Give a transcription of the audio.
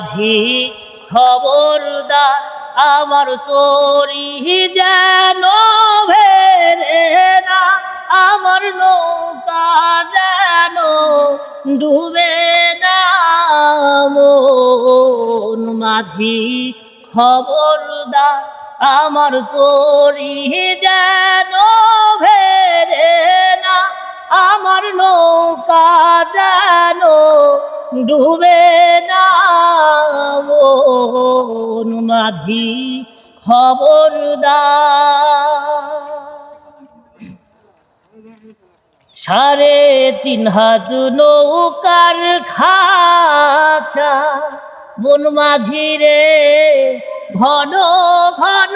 মাঝি খবরদার আমার তরি যেন ভেরে না, আমার নৌকা যেন ডুবে না। মন মাঝি খবরদার আমার তরি যেন ভেরে না, আমার নৌকা যেন ডুবে না। মন মাঝি খবরদার। 3.5 হাত নৌকার খাঁচা বন মাঝি রে, ঘন ঘন